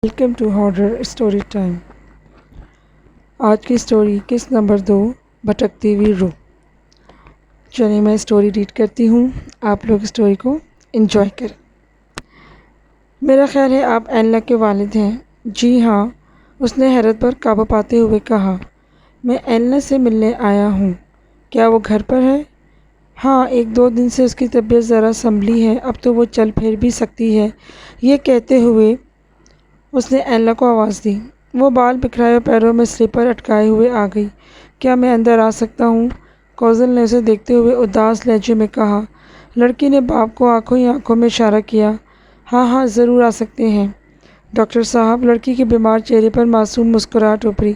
Welcome to horror story time. آج کی story قسط نمبر 2، بھٹکتی ہوئی روح۔ چلیے میں اسٹوری ریڈ کرتی ہوں، آپ لوگ اسٹوری کو انجوائے کریں۔ میرا خیال ہے آپ ایلنا کے والد ہیں؟ جی ہاں، اس نے حیرت پر قابو پاتے ہوئے کہا۔ میں ایلنا سے ملنے آیا ہوں، کیا وہ گھر پر ہے؟ ہاں، 1-2 دن سے اس کی طبیعت ذرا سنبھلی ہے، اب تو وہ چل پھر بھی سکتی ہے۔ یہ کہتے ہوئے اس نے ایلنا کو آواز دی۔ وہ بال بکھرائے اور پیروں میں سلیپر اٹکائے ہوئے آ گئی۔ کیا میں اندر آ سکتا ہوں؟ کوزل نے اسے دیکھتے ہوئے اداس لہجے میں کہا۔ لڑکی نے باپ کو آنکھوں ہی آنکھوں میں اشارہ کیا۔ ہاں ہاں، ضرور آ سکتے ہیں ڈاکٹر صاحب۔ لڑکی کے بیمار چہرے پر معصوم مسکراہٹ ابھری۔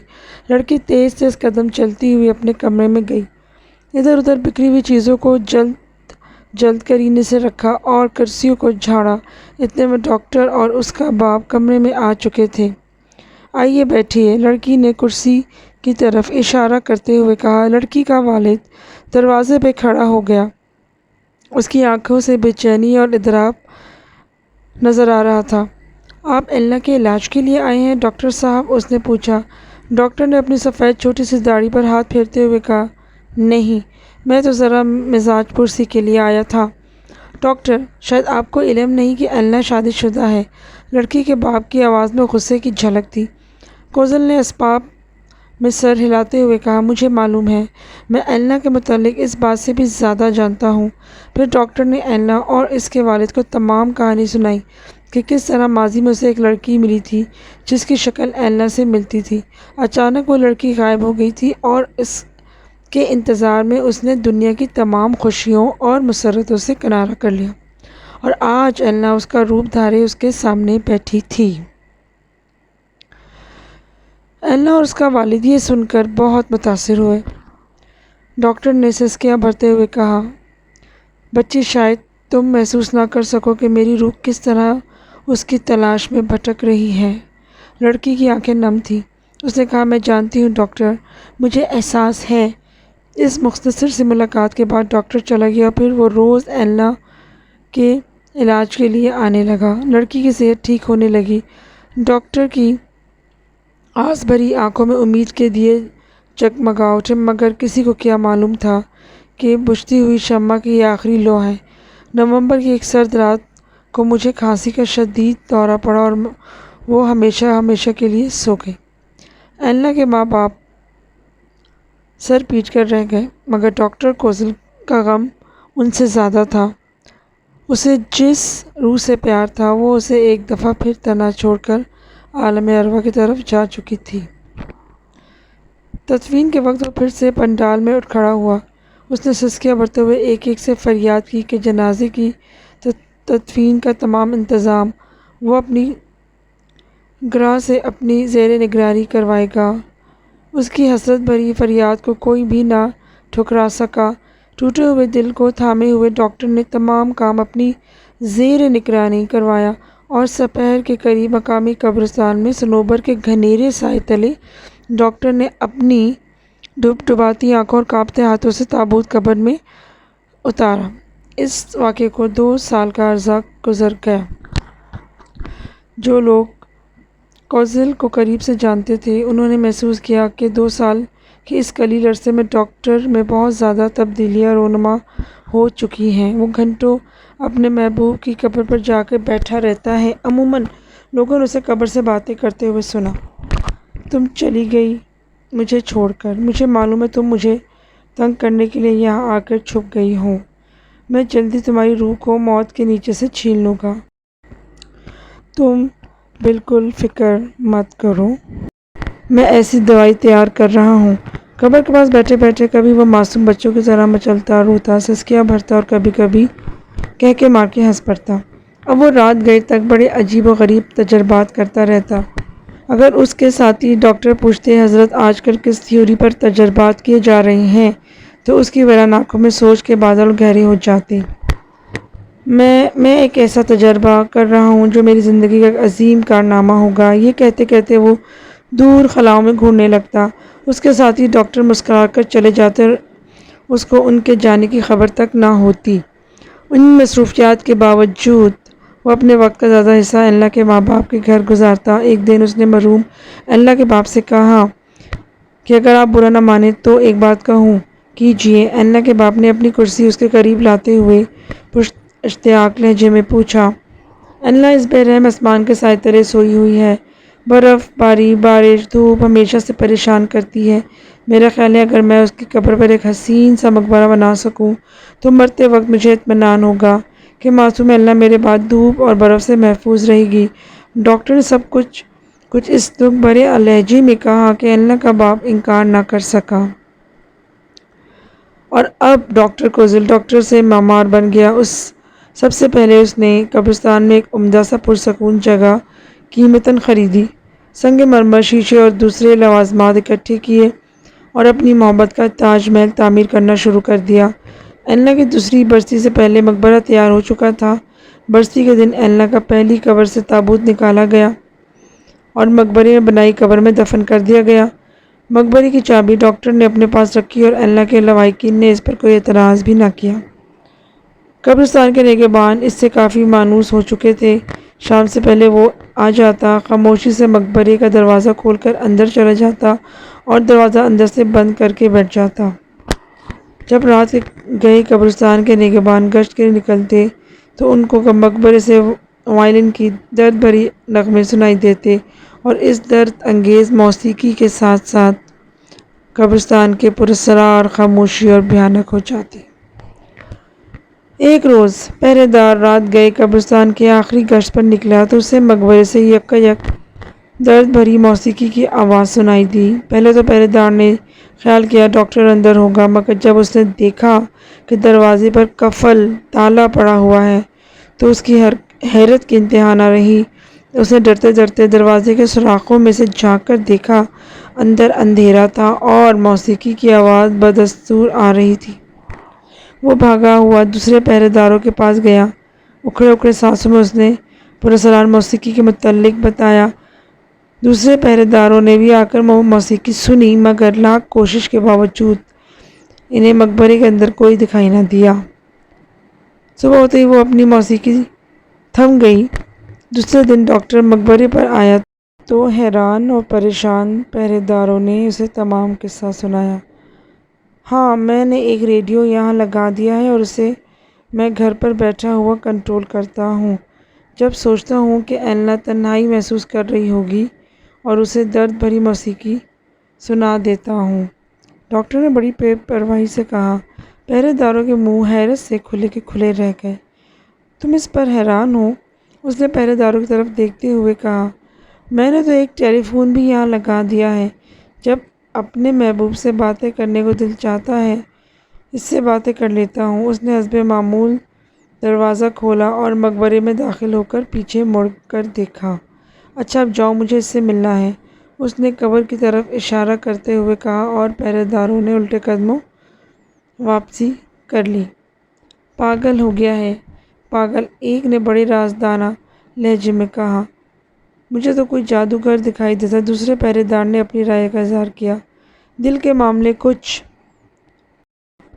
لڑکی تیز تیز قدم چلتی ہوئی اپنے کمرے میں گئی، ادھر ادھر بکھری ہوئی چیزوں کو جلد کرینے سے رکھا اور کرسیوں کو جھاڑا۔ اتنے میں ڈاکٹر اور اس کا باپ کمرے میں آ چکے تھے۔ آئیے بیٹھیے، لڑکی نے کرسی کی طرف اشارہ کرتے ہوئے کہا۔ لڑکی کا والد دروازے پہ کھڑا ہو گیا، اس کی آنکھوں سے بے چینی اور اضطراب نظر آ رہا تھا۔ آپ ایلنا کے علاج کے لیے آئے ہیں ڈاکٹر صاحب؟ اس نے پوچھا۔ ڈاکٹر نے اپنی سفید چھوٹی سی داڑھی پر ہاتھ پھیرتے ہوئے کہا، نہیں، میں تو ذرا مزاج پرسی کے لیے آیا تھا۔ ڈاکٹر، شاید آپ کو علم نہیں کہ ایلنا شادی شدہ ہے۔ لڑکی کے باپ کی آواز میں غصے کی جھلک تھی۔ کوزل نے اسباب میں سر ہلاتے ہوئے کہا، مجھے معلوم ہے، میں ایلنا کے متعلق اس بات سے بھی زیادہ جانتا ہوں۔ پھر ڈاکٹر نے ایلنا اور اس کے والد کو تمام کہانی سنائی کہ کس طرح ماضی میں اسے ایک لڑکی ملی تھی جس کی شکل ایلنا سے ملتی تھی۔ اچانک وہ لڑکی غائب ہو گئی تھی اور اس کے انتظار میں اس نے دنیا کی تمام خوشیوں اور مسرتوں سے کنارہ کر لیا، اور آج ایلنا اس کا روپ دھارے اس کے سامنے بیٹھی تھی۔ ایلنا اور اس کا والد یہ سن کر بہت متاثر ہوئے۔ ڈاکٹر نے سسکیاں بھرتے ہوئے کہا، بچی، شاید تم محسوس نہ کر سکو کہ میری روح کس طرح اس کی تلاش میں بھٹک رہی ہے۔ لڑکی کی آنکھیں نم تھیں۔ اس نے کہا، میں جانتی ہوں ڈاکٹر، مجھے احساس ہے۔ اس مختصر سی ملاقات کے بعد ڈاکٹر چلا گیا اور پھر وہ روز ایلنا کے علاج کے لیے آنے لگا۔ لڑکی کی صحت ٹھیک ہونے لگی۔ ڈاکٹر کی آس بھری آنکھوں میں امید کے دیے جگمگا اٹھے، مگر کسی کو کیا معلوم تھا کہ بجھتی ہوئی شمع کی یہ آخری لو ہے۔ نومبر کی ایک سرد رات کو مجھے کھانسی کا شدید دورہ پڑا اور وہ ہمیشہ کے لیے سو گئی۔ ایلنا کے ماں باپ سر پیٹ کر رہ گئے، مگر ڈاکٹر کوزل کا غم ان سے زیادہ تھا۔ اسے جس روح سے پیار تھا، وہ اسے ایک دفعہ پھر تنہا چھوڑ کر عالم ارواح کی طرف جا چکی تھی۔ تدفین کے وقت وہ پھر سے پنڈال میں اٹھ کھڑا ہوا۔ اس نے سسکیاں بھرتے ہوئے ایک ایک سے فریاد کی کہ جنازے کی تدفین کا تمام انتظام وہ اپنی گراں سے اپنی زیر نگرانی کروائے گا۔ اس کی حسرت بھری فریاد کو کوئی بھی نہ ٹھکرا سکا۔ ٹوٹے ہوئے دل کو تھامے ہوئے ڈاکٹر نے تمام کام اپنی زیر نگرانی کروایا اور سپہر کے قریب مقامی قبرستان میں صنوبر کے گھنیرے سائے تلے ڈاکٹر نے اپنی ڈبڈباتی آنکھوں اور کانپتے ہاتھوں سے تابوت قبر میں اتارا۔ اس واقعے کو 2 سال کا عرصہ گزر گیا۔ جو لوگ کوزل کو قریب سے جانتے تھے، انہوں نے محسوس کیا کہ 2 سال کے اس قلیل عرصے میں ڈاکٹر میں بہت زیادہ تبدیلیاں رونما ہو چکی ہیں۔ وہ گھنٹوں اپنے محبوب کی قبر پر جا کر بیٹھا رہتا ہے۔ عموماً لوگوں نے اسے قبر سے باتیں کرتے ہوئے سنا۔ تم چلی گئی مجھے چھوڑ کر۔ مجھے معلوم ہے تم مجھے تنگ کرنے کے لیے یہاں آ کر چھپ گئی ہو۔ میں جلدی تمہاری روح کو موت کے نیچے سے چھین لوں گا۔ تم بالکل فکر مت کرو، میں ایسی دوائی تیار کر رہا ہوں۔ قبر کے پاس بیٹھے بیٹھے کبھی وہ معصوم بچوں کی طرح مچلتا، روتا، سسکیاں بھرتا اور کبھی کبھی کہکے مار کے ہنس پڑتا۔ اب وہ رات گئے تک بڑے عجیب و غریب تجربات کرتا رہتا۔ اگر اس کے ساتھی ڈاکٹر پوچھتے، حضرت آج کل کس تھیوری پر تجربات کیے جا رہے ہیں، تو اس کی ویران آنکھوں میں سوچ کے بادل گہرے ہو جاتے۔ میں ایک ایسا تجربہ کر رہا ہوں جو میری زندگی کا ایک عظیم کارنامہ ہوگا۔ یہ کہتے کہتے وہ دور خلاؤں میں گھورنے لگتا۔ اس کے ساتھی ڈاکٹر مسکرا کر چلے جاتے اور اس کو ان کے جانے کی خبر تک نہ ہوتی۔ ان مصروفیات کے باوجود وہ اپنے وقت کا زیادہ حصہ ایلنا کے ماں باپ کے گھر گزارتا۔ ایک دن اس نے مرحوم ایلنا کے باپ سے کہا کہ اگر آپ برا نہ مانیں تو ایک بات کہوں۔ کیجیے۔ ایلنا کے باپ نے اپنی کرسی اس کے قریب لاتے ہوئے اشتیاق لہجے میں پوچھا۔ ایلنا اس بے رحم آسمان کے سائے تلے سوئی ہوئی ہے۔ برف باری، بارش، دھوپ ہمیشہ سے پریشان کرتی ہے۔ میرا خیال ہے اگر میں اس کی قبر پر ایک حسین سا مقبرہ بنا سکوں تو مرتے وقت مجھے اطمینان ہوگا کہ معصوم ایلنا میرے بعد دھوپ اور برف سے محفوظ رہے گی۔ ڈاکٹر نے سب کچھ اس دکھ بھرے لہجے میں کہا کہ ایلنا کا باپ انکار نہ کر سکا۔ اور اب ڈاکٹر کوزل ڈاکٹر سے معمار بن گیا۔ سب سے پہلے اس نے قبرستان میں ایک عمدہ سا پرسکون جگہ قیمتاً خریدی، سنگ مرمر، شیشے اور دوسرے لوازمات اکٹھے کیے اور اپنی محبت کا تاج محل تعمیر کرنا شروع کر دیا۔ ایلنا کی دوسری برسی سے پہلے مقبرہ تیار ہو چکا تھا۔ برسی کے دن ایلنا کا پہلی قبر سے تابوت نکالا گیا اور مقبرے میں بنائی قبر میں دفن کر دیا گیا۔ مقبرے کی چابی ڈاکٹر نے اپنے پاس رکھی اور ایلنا کے لواحقین نے اس پر کوئی اعتراض بھی نہ کیا۔ قبرستان کے نگہبان اس سے کافی مانوس ہو چکے تھے۔ شام سے پہلے وہ آ جاتا، خاموشی سے مقبرے کا دروازہ کھول کر اندر چلا جاتا اور دروازہ اندر سے بند کر کے بیٹھ جاتا۔ جب رات کے گئے قبرستان کے نگہبان گشت کے لیے نکلتے تو ان کو مقبرے سے وائلن کی درد بھری نغمے سنائی دیتے اور اس درد انگیز موسیقی کے ساتھ ساتھ قبرستان کے پراسرار خاموشی اور بھیانک ہو جاتی۔ ایک روز پہرے دار رات گئے قبرستان کے آخری گشت پر نکلا تو اسے مقبرے سے یک درد بھری موسیقی کی آواز سنائی دی۔ پہلے تو پہرے دار نے خیال کیا ڈاکٹر اندر ہوگا، مگر جب اس نے دیکھا کہ دروازے پر قفل تالا پڑا ہوا ہے تو اس کی حیرت کی انتہا نہ رہی۔ اس نے ڈرتے ڈرتے دروازے کے سوراخوں میں سے جھانک کر دیکھا، اندر اندھیرا تھا اور موسیقی کی آواز بدستور آ رہی تھی۔ وہ بھاگا ہوا دوسرے پہرے داروں کے پاس گیا۔ اکھڑے اکھڑے سانسوں میں اس نے پراسرار موسیقی کے متعلق بتایا۔ دوسرے پہرے داروں نے بھی آ کر موسیقی سنی، مگر لاکھ کوشش کے باوجود انہیں مقبرے کے اندر کوئی دکھائی نہ دیا۔ صبح ہوتے ہی وہ اپنی موسیقی تھم گئی۔ دوسرے دن ڈاکٹر مقبرے پر آیا تو حیران اور پریشان پہرے داروں نے اسے تمام قصہ سنایا۔ ہاں، میں نے ایک ریڈیو یہاں لگا دیا ہے اور اسے میں گھر پر بیٹھا ہوا کنٹرول کرتا ہوں۔ جب سوچتا ہوں کہ ایلنا تنہائی محسوس کر رہی ہوگی اور اسے درد بھری موسیقی سنا دیتا ہوں۔ ڈاکٹر نے بڑی بے پرواہی سے کہا۔ پہرے داروں کے منہ حیرت سے کھلے کے کھلے رہ گئے۔ تم اس پر حیران ہو؟ اس نے پہرے داروں کی طرف دیکھتے ہوئے کہا۔ میں نے تو ایک ٹیلی فون بھی یہاں لگا دیا ہے۔ جب اپنے محبوب سے باتیں کرنے کو دل چاہتا ہے اس سے باتیں کر لیتا ہوں۔ اس نے حسب معمول دروازہ کھولا اور مقبرے میں داخل ہو کر پیچھے مڑ کر دیکھا۔ اچھا اب جاؤ، مجھے اس سے ملنا ہے، اس نے قبر کی طرف اشارہ کرتے ہوئے کہا اور پہرے داروں نے الٹے قدموں واپسی کر لی۔ پاگل ہو گیا ہے، پاگل، ایک نے بڑے رازدانہ لہجے میں کہا۔ مجھے تو کوئی جادوگر دکھائی دیتا، دوسرے پہرے دار نے اپنی رائے کا اظہار کیا۔ دل کے معاملے کچھ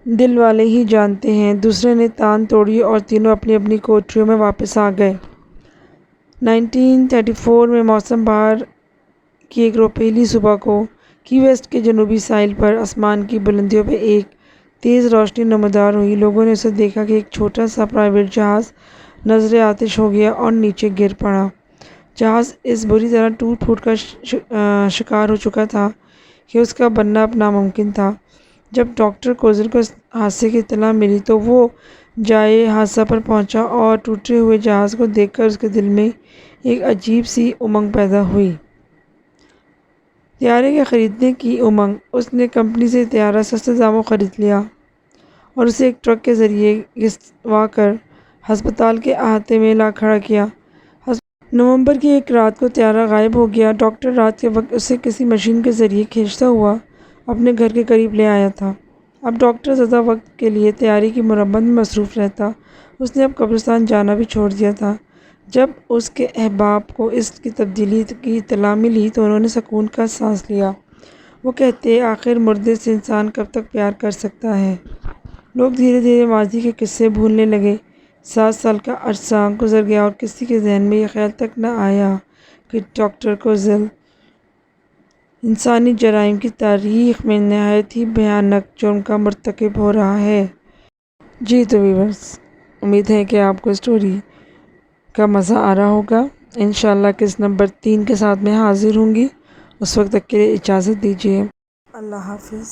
دل والے ہی جانتے ہیں، دوسرے نے تان توڑی اور تینوں اپنی اپنی کوٹریوں میں واپس آ گئے۔ 1934 میں موسم بہار کی ایک روپیلی صبح کو کی ویسٹ کے جنوبی ساحل پر آسمان کی بلندیوں پہ ایک تیز روشنی نمودار ہوئی۔ لوگوں نے اسے دیکھا کہ ایک چھوٹا سا پرائیویٹ جہاز نذرِ آتش ہو گیا اور نیچے گر پڑا۔ جہاز اس بری طرح ٹوٹ پھوٹ کا شکار ہو چکا تھا کہ اس کا بننا اب ناممکن تھا۔ جب ڈاکٹر کوزل کو اس حادثے کی اطلاع ملی تو وہ جائے حادثہ پر پہنچا اور ٹوٹے ہوئے جہاز کو دیکھ کر اس کے دل میں ایک عجیب سی امنگ پیدا ہوئی۔ طیارے کے خریدنے کی امنگ۔ اس نے کمپنی سے طیارہ سستے داموں خرید لیا اور اسے ایک ٹرک کے ذریعے گھسوا کر ہسپتال کے احاطے میں لا کھڑا کیا۔ نومبر کی ایک رات کو طیارہ غائب ہو گیا۔ ڈاکٹر رات کے وقت اسے کسی مشین کے ذریعے کھینچتا ہوا اپنے گھر کے قریب لے آیا تھا۔ اب ڈاکٹر زیادہ وقت کے لیے طیارے کی مرمت میں مصروف رہتا۔ اس نے اب قبرستان جانا بھی چھوڑ دیا تھا۔ جب اس کے احباب کو اس کی تبدیلی کی اطلاع ملی تو انہوں نے سکون کا سانس لیا۔ وہ کہتے آخر مردے سے انسان کب تک پیار کر سکتا ہے۔ لوگ دھیرے دھیرے ماضی کے قصے بھولنے لگے۔ 7 سال کا عرصہ گزر گیا اور کسی کے ذہن میں یہ خیال تک نہ آیا کہ ڈاکٹر کوزل انسانی جرائم کی تاریخ میں نہایت ہی بھیانک جرم کا مرتکب ہو رہا ہے۔ جی تو ویورز، امید ہے کہ آپ کو اسٹوری کا مزہ آ رہا ہوگا۔ انشاءاللہ قسط نمبر 3 کے ساتھ میں حاضر ہوں گی۔ اس وقت تک کے لیے اجازت دیجیے۔ اللہ حافظ۔